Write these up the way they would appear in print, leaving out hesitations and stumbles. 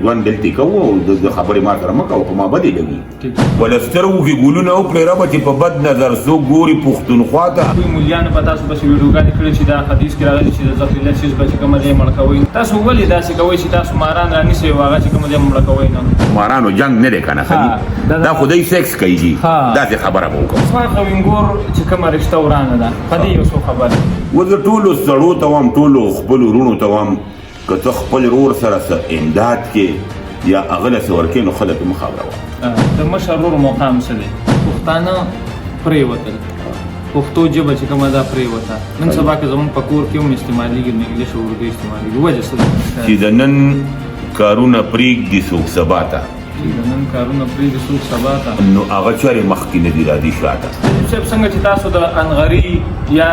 ځوان دلته کوو د خبرې ما سره مه کوه په ما بدې لګي ولسترګو کې ګلونه وکړئ ربه چې په بد نظر څوک ګوري پښتونخوا ته کوم مليانو په تاسو پسې ویډیوګانې کړې چې دا حدیث کې راغلي چې د ذخیره شیز به چې کومه ځای مړه کوئ تاسو ولې داسې کوئ چې تاسو ماران رانیسئ او هغه چې کومه ځای مړه کوئ نه مارانو جنګ نه دی که نه دا خدای سیکس کوي جي داسې خبره به وکړم ځواک او وینګور چې کومه رشته ورانه ده په دې یو څو خبرې و زه ټولو سړو ته وایم ټولو خپلو وروڼو ته وایم که ته خپل ورور سره څه امداد کې یا هغه له څه ورکوې نو خلک مه خبروه د مشر ورور مقام څه دی پښتانه پرېوتل پښتو ژبه چې کومه ده پرېوته نن سبا که زموږ په کور کې هم استعمالېږي د انګلیش او اردو استعمالېږي وجه څه ده چې د نن کارونه پرېږدي څوک سبا ته د نن کارونه پرېږدي څوک سبا ته نو هغه چارې مخکې نه دي راځي شاته صاحب څنګه چې تاسو د انغري یا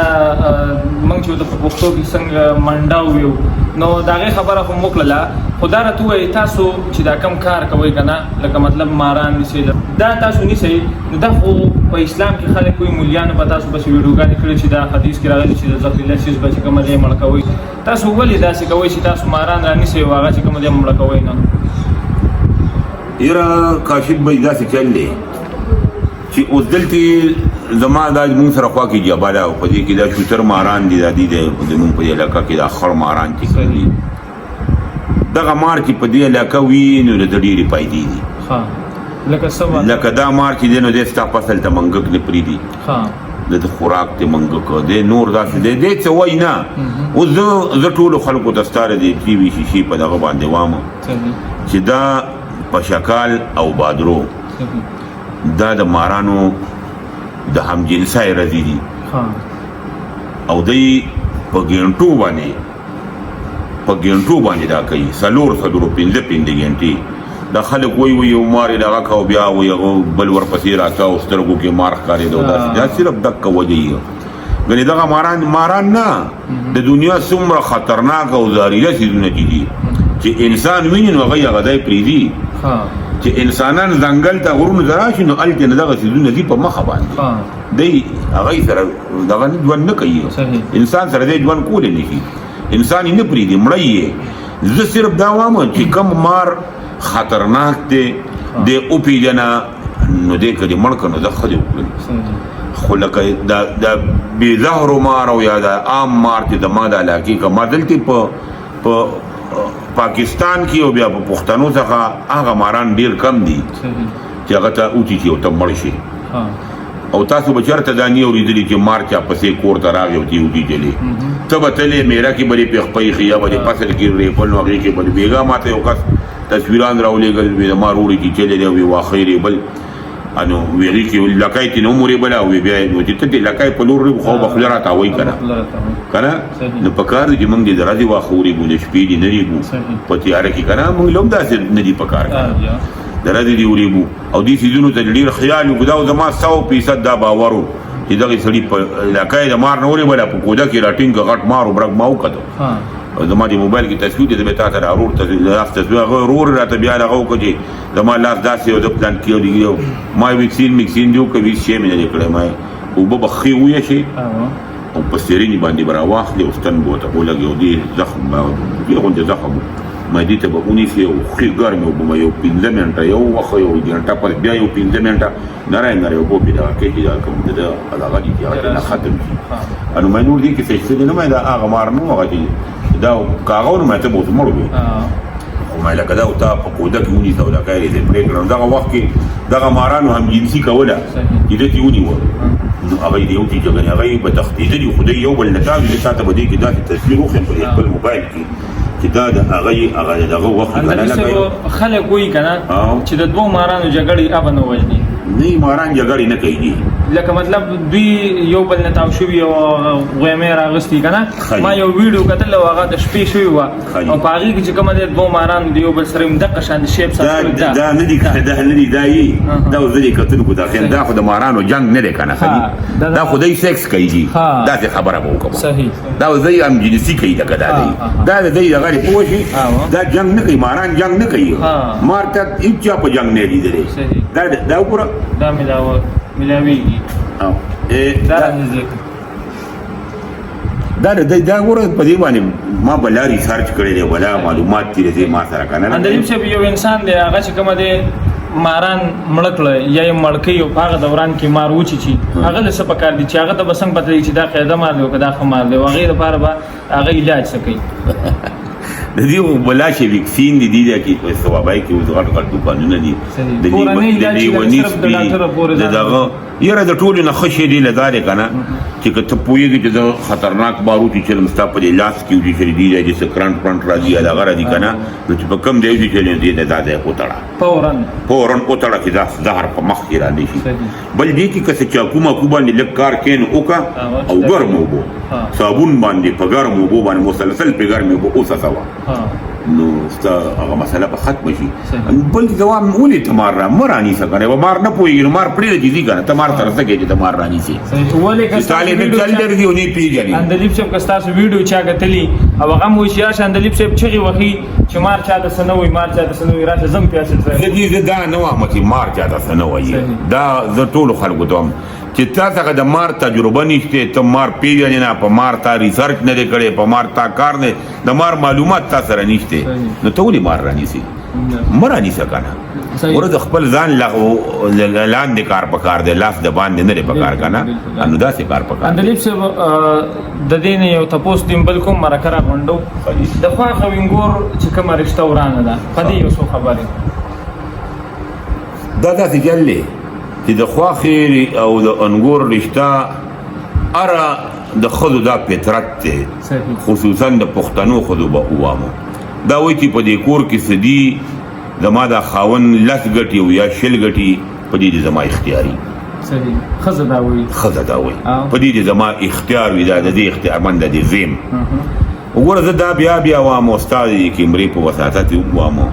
موږ چې د پښتو کې څنګه منډه ویو نو د هغې خبره خو مو وکړله خو دا راته ووایي تاسو چې دا کم کار کوئ که نه لکه مطلب ماران نیسئ دا تاسو نیسئ نو دا خو په اسلام کې خلک کوي ملیانو به تاسو پسې ویډیوګانې کړي چې دا حدیث کې راغلي چې د ذخیره شیز به چې کومه ځای مړه کوئ تاسو ولې داسې کوئ چې تاسو ماران رانیسئ او هغه چې کومه ځای مړه کوئ نه یاره کاشف به داسې چل دی چې اوس دلته زما دا مونږ سره خوا کې جباله او په دې کې دا شوتر ماران دي دا دي زمونږ په دې علاقه کې دا خړ ماران چې کوي دغه مار چې په دې علاقه وي نو د ډېرې فایدې دي لکه څه لکه دا مار چې دی نو دی ستا فصل ته منګک نه پرېږدي د خوراک ته منګک دی نور داسې دی دی څه وایي نه اوس زه ټولو خلکو ته ستا د ټي وي شیشې په دغه باندې وامه چې دا په شکال او بادرو دا د مارانو د همجنسای رضی دي او دی په ګینټو باندې دا کوي څلور پنځه ګینټې دا خلک وایي یو مار یې دغه کا او بیا وایي هغه بل ورپسې راته او سترګو کې مار ښکارېده او داسې دا صرف دقه وجه یې ګنې دغه ماران نه د دنیا څومره خطرناک او زهریله څیزونه دي چې انسان ویني نو هغه دی پرېږدي چې انسانان ځنګل ته غرونو ته راشي نو هلته نه دغه څیزونه دي په مخه باندې دی هغې سره دغه ژوند نه کوي انسان سره دی ژوند کولی نه شي انسان یې نه پرېږدي مړی یې زه صرف دا وایم چې کوم مار خطرناک دی دی وپېژنه نو دی که دې مړ کړه نو ده ښه دې وکړي خو لکه دا بې زهرو مار او یا د عام مار چې د ما د علاقې که ما دلته په پاکستان کې او بیا په پښتنو څخه هغه ماران ډیر کم دي چې هغه ته اوچیږي او ته مړ شي او تاسو به چېرته دا نه اورېدلي چې مار چا پسې کور ته راغی او ته یې وچیچلې ته به تلې میره کې به دې پې خپۍ یا به دې فصل کې ریپل نو هغې کې به دې بېګا ماته یو کس تصویران راولېږل وې د مار وړې چیچلې دی او وې واښی ریبل نو هغې کې لکۍ ترې نه هم ورېبله او بیا نو چې ته دې لکۍ په لور خو به خوله راتاوئ که نه نو په کار دی چې موږ دې د ورځې واښه ورېږو د شپې دې نه ریږو په تیاره کې که نه موږ له هم داسې نه دي په کار د ورځې دې ورېږو او دې څیزونو ته ډېر خیال وکړو دا زما 100% دا باور و چې دغې سړي په علاقه یې د مار نه ورېبله په کوده کې راټینګه غټ مار و برګ ما وکتو زما د موبایل کې تصویر دی زه به تا ته ورور ته لاس تصویر هغه ورور راته بیا هغه وکړه چې زما لاس داسې یو د پلان کې یو ما ویکسین دی وکړه هېڅ شی مې نه دی کړی ما اوبه به ښې ویشي او په سیرینې باندې به راواخلې او ستن به ورته ولګي او دې زخم به غوندې زخم معدې ته به ونیسي او ښې ګرمې اوبه به یو 15 منټه یو وخه یو ګنټه پس بیا یو 15 منټه نری اوبه پرې دغه کېږي دا کوم د دغه دي چې هغه نه ختم شي نو مې نور دې کې څه دی نه مې دا هغه مار نه هغه چې دا کاغه نو مې ته به اوس مړ وي خو مې لکه دا او تا په کوده کې ونیسه او لکه یې دې پرې کړم دغه وخت کې دغه مارانو هم جنسي کوله چې ده ترې ونیوه نو هغه یې وچیچه ګنې هغه یې به تښتېدلي خو دی یو بل نه تاوي زه تا ته به دې کې داسې تصویر وښیم په خپل موبایل کې چې دا د هغه دغه وخت خلک وایي که نه چې د دوو مارانو جګړې ابه نه وژني نه ماران جګړې نه کوي لکه مطلب دوی یو بل نه تاو شوي او غویمې راغستې که نه ما یو ویډیو کتل او هغه د شپې شوې وه او په هغې کې چې کومه دی دوو مارانو د یو بل سره یې دقه شان د شیپ سره دا نه دي دا یي دا اوس زه دې کتلو خو دا خو د مارانو جنګ نه دی که نه دا خو دی سیکس کوي جي داسې خبره به وکړم دا اوس دی هم جنسي کوي لکه دا دی دا د دی دغه دې پوه شي دا جنګ نه کوي ماران جنګ نه کوي مار ته هېڅ چا په جنګ نه لیدلی دا وګوره دا ملاویږي دا رانږدې دا ګوره په دې باندې ما بلا ریسرچ کړی دی ولا معلومات تیرې ما سره کنه اندلیب صاحب یو انسان دی هغه چې کومه دی ماران مړ کړه یا یې مړ کړي او په هغه دوران کې مار وچیچي هغه له څه پکار دي چې هغه ته به څنګه پته لګي چې دا قاعده مار دی او که دا ښه مار دی او هغې دپاره به هغه علاج څه کوي د دې بلا شي ویکسین دي کې په ثوابای کې اوس غټ غټ دکانونه دي د لیونی سپي د دغه یاره د ټولو نه ښه شی دی له دا دی که نه چې که ته پوهېږي چې د خطرناک باروت چې ستا په دې لاس کې وي چې دی چې څه کرنټ پرنټ راځي یا دغه راځي که نه نو چې په کوم دی چې دی دا دی وتړه فوراً وتړه چې دا زهر په مخ کې رانه شي بل دې کې که څه چاقو ماقو باندې لږ کار کوې نو وکړه او ګرم اوبو صابون باندې په ګرم اوبو باندې مسلسل په ګرمې اوبو وڅڅوه نو ستا هغه مسله به ختمه شي بل دوام ولې ته مار مه رانیسه که نه به مار نه پوهېږي نو مار پرېږده چې ځي که نه ته مار سره څه کوې چې ته مار رانیسې ستا له نه چل درځي او نه یې پېژنې اندلیب صاحب که ستاسو ویډیو چا کتلي او هغه هم هوښیار شه اندلیب صاحب چغې وهي چې مار چاته څه نه وایي مار چاته څه نه وایي راشه زه هم پیاسې زه دا نه وایم چې مار چاته څه نه وایي دا زه ټولو خلکو ته وایم چې تا څخه د مار تجربه نشته ته مار پیژنې نه په مار تا ریسرچ نه دی کړی په مار تا کار نه د مار معلومات تا سره نشته نو ته ولې مار رانیسې مه رانیسه که نه ګوره د خپل ځان لاندې کار پکار دی لاس د باندې نه دی پکار که نه نو داسې کار پکار اندلیب صاحب د دې نه یو تپوس دیم بل کوم مرکه راغونډو د خواښه وینګور چې کومه رشته ورانه ده په دې یو څو خبرې دا داسې چل دی چې د خواښې او د انګور رشته اره د ښځو دا فطرت دی خصوصا د پښتنو ښځو به ووامو دا وایي چې په دې کور کې څه دي زما دا خاوند 10 ګټي او یا 20 ګټي په دې زما اختیاري ښځه دا وایي په دې زما اختیار وي دا د دې اختیارمند دی زم وګوره زه دا بیا وام او ستا د کیمرې په وساطت یې ووامو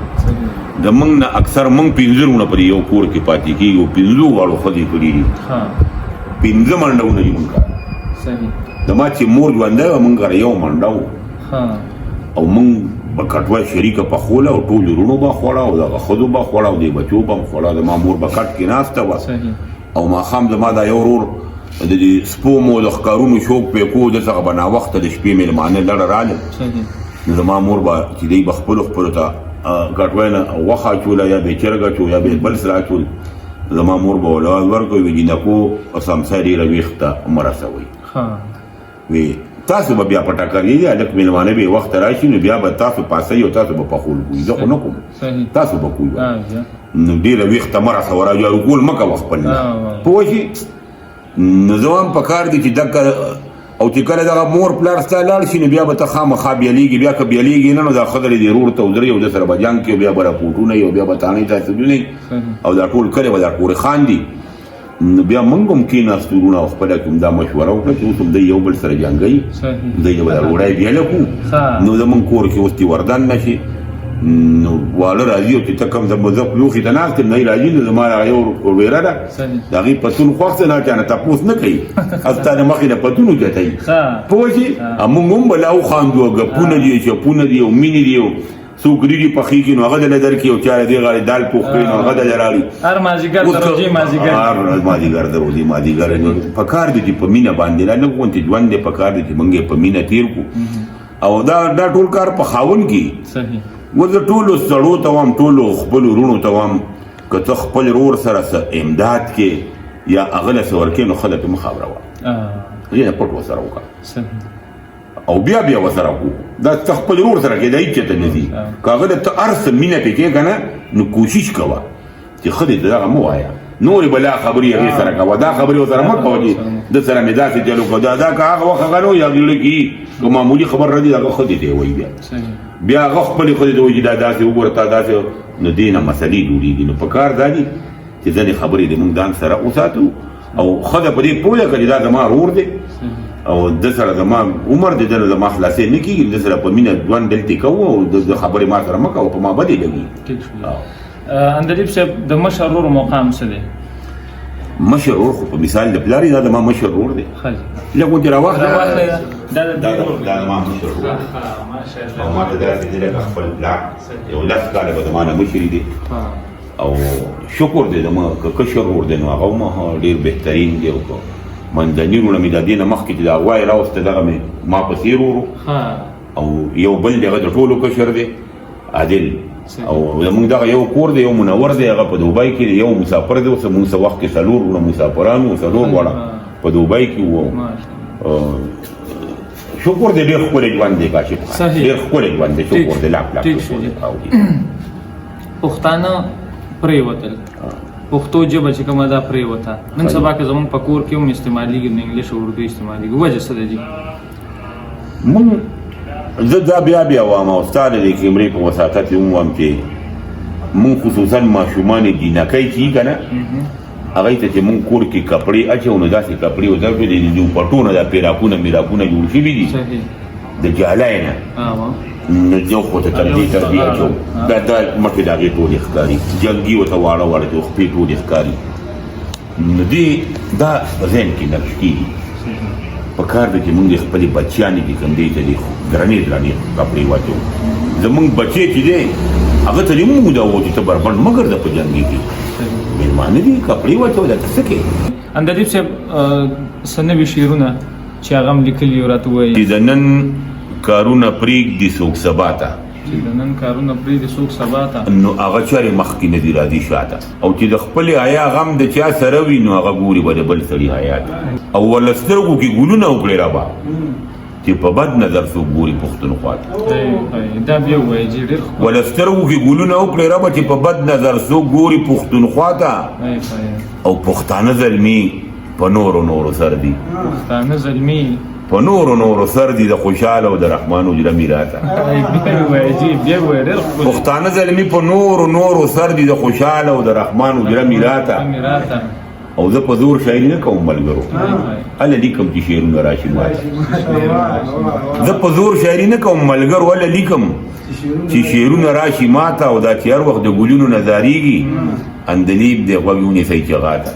د موږ نه اکثر موږ 15 ورونه پر یو کور کې پاتې کېږي او 15 واړو ښځې کړي دي 15 منډهونه دي موږ د ما چې مور ژوندی وه موږ سره یو منډه و او موږ به کټوه شریکه پخوله او ټول وروڼو به خوړه او دغه ښځو به خوړه او دې بچو به هم خوړه زما مور به کټ کې ناسته وه او ماښام زما دا یو ورور د دې سپو مو د ښکارونو شوق پې کو د څخه به ناوخته د شپې مېلمانه لړه رالم نو زما مور به چې دی به خپلو ته کټوی نه غوښه اچوله یا به چرګ اچول یا به بل سره اچول زما مور به ولاد ورکوي وي جینکو سمسه ډېره ویښته مه رسوئ وی تاسو به بیا په ټکر یې هلک مېلمانه به یې وخته راشي نو بیا به تاسو پاسئ او تاسو به پخول کوئ زه خو نه کوم تاسو به کوئ نو ډېره ویښته مه رسوه را جارو کول مه کوه خپل نه پوه شي نو زه وایم پکار دي چې دکه او چې کله دغه مور پلار ستا لاړ شي نو بیا به ته خامخا بیلیږي بیا که بیلیږي نه نو دا ښځه دې ورور ته ودرې او د سره به جنګ کوي بیا به راپورټونه یي او بیا به تانۍ تاسدونه او دا ټول کلی به دا پورې خاندي نو بیا موږ هم کېناستو وروڼه او خپله کې هم دا مشوره وکړه چې اوس هم دی یو بل سره جنګوي دی به دا وړی بیله کړو نو زموږ کور کې اوس چې وردن نه شي نو واړه راځي او چې ته کوم زه لوښي ته ناست یم نه یې راځي نو زما هغه یو ورېره ده د هغې پتون خوښ دی نه چا نه تپوس نه کوي او ستا نه مخکې نه پتون اوچتوي پوه شي موږ هم به لا وخاندو ګپونه دي چپونه دي او مینې دي او څوک ریډي پخېږي نو هغه دله درکړي او چا دې غاړې دال پوخ کړي نو هغه دله راړي هر مازدیګر د روژې مازدیګر د روژې مازدیګر پکار دي چې په مینه باندې را لږ غوندې ژوند دی پکار دي چې موږ یې په مینه تېر کړو او دا ټول کار په خاوند کې زه ټولو سړو ته وایم ټولو خپلو وروڼو ته وایم که ته خپل ورور سره څه امداد کې یا هغه له څه ورکوې نو ښه ده پرې مه خبره وه یې نه پټ ورسره وکړه او بیا ورسره وکړو دا ته خپل ورور سره کېده هېڅ چېرته نه ځي که هغه له ته هر څه مینه پرې کوې که نه نو کوشش کوه چې ښه دی ته دغه مه وایه نورې بلا خبرې هغې سره کوه دا خبرې ورسره مه کوه چې د سره مې داسې چلو کوه دا که هغه وخت هغه نه وي هغې زړه کې که معمولي خبر راځي هغه ښه دی ته یې وایي بیا هغه خپلې ښځې ته وایي چې دا داسې وګوره تا داسې نو دې نه مسلې جوړېږي نو په کار دا دي چې ځینې خبرې د موږ ځان سره وساتو او ښځه په دې پوه ده که دا زما ورور دی او د سره زما عمر دی د زما خلاصې نه کېږي د سره په مینه ژوند دلته کوو او د خبرې ما سره مه کوه په ما بدې لګي اندلیب صاحب د مشر ورور مقام څه دی مشر ورور خو په مثال د پلار دا د ما مشر ورور دی لږ غوندې راواخله دا زما مشر ورور او ما ته داسې دی لکه خپل پلار یو 10 کاله به زما نه مشري دی او شکر دی زما که کشر ورور دی نو هغه هم ډېر بهترین دی او منځني وروڼه مې د دې نه مخکې چې دا غوای راوسته دغه مې ما په څېر ورو ها او یو بل دی هغه د ټولو کشر دی عادل صحیح. او زمونږ دغه یو کور دی یو منور دی هغه په دوبۍ کې دی یو مسافر دی اوس موږ څه وخت کې څلور وروڼه مسافران وو څلور واړه په دوبۍ کې وو شکر دې ډېر ښکلی ژوند دی کاشف خان صحیح. ډېر ښکلی ژوند دی شکر دې لاک لاک ټیک شو جی. پښتانه پرېوتل پښتو ژبه چې کومه ده پرېوته نن سبا کې زموږ په کور کې هم استعمالېږي نو انګلیش او اردو استعمالېږي وجه څه ده جی؟ مونږ زه دا بیا وایم او ستا د دې کیمرې په وساطت یې هم وایم چې مونږ خصوصا ماشومان جینکۍ چې که نه هغوی ته چې مونږ کور کې کپړې اچوو نو داسې کپړې او داسې د دوپټو نه دا پیراکونه میراکونه جوړ شوي دي صحیح د جالای نه نو یو خو ته تر دې اچوو دا مټې د هغې ټولې ښکاري جنګي ورته واړه واړه د خپې ټولې ښکاري نو دې دا په ذهن کې نقش کېږي په کار ده چې مونږ د خپلې بچیانې چې کوم دی ته دې درنې کپړې واچوو زمونږ بچې چې دی هغه ته دې مونږ دا وو چې ته بربنډ مه ګرځه په جنګي کې مېلمانه دي کپړې واچوه دا ته څه کوې اندلیب صاحب څه نوي شعرونه چې هغه هم لیکلي او راته ووایي چې د نن کارونه پرېږدي څوک سبا ته چې د نن کارونه پرېږدي څوک سبا ته نو هغه چارې مخکې نه دي راځي شاته او چې د خپلې حیا غم د چا سره وي نو هغه ګوري به د بل سړي حیا ته او ول سترګو کې ګلونه وکړې رابه چې په بد نظر څوک ګوري پښتونخوا ته دا بیا ووایي چې ډېر ول سترګو کې ګلونه وکړې رابه چې په بد نظر څوک ګوري پښتونخوا ته او پښتانه زلمي په نورو سر دي پښتانه زلمي په نورو سر دي د خوشحاله او د رحمان اجره میراته پښتانه زلمي په نورو سر دي د خوشحاله او د رحمان اجره میراته او زه په زور شاعري نه کوم ملګرو هله لیکم چې شعرونه راشي ماته زه په زور شاعري نه کوم ملګرو هله لیکم چې شعرونه راشي ماته او دا چې هر وخت د ګلونو نظارېږي اندلیب دی غوږ ونیسئ چغاته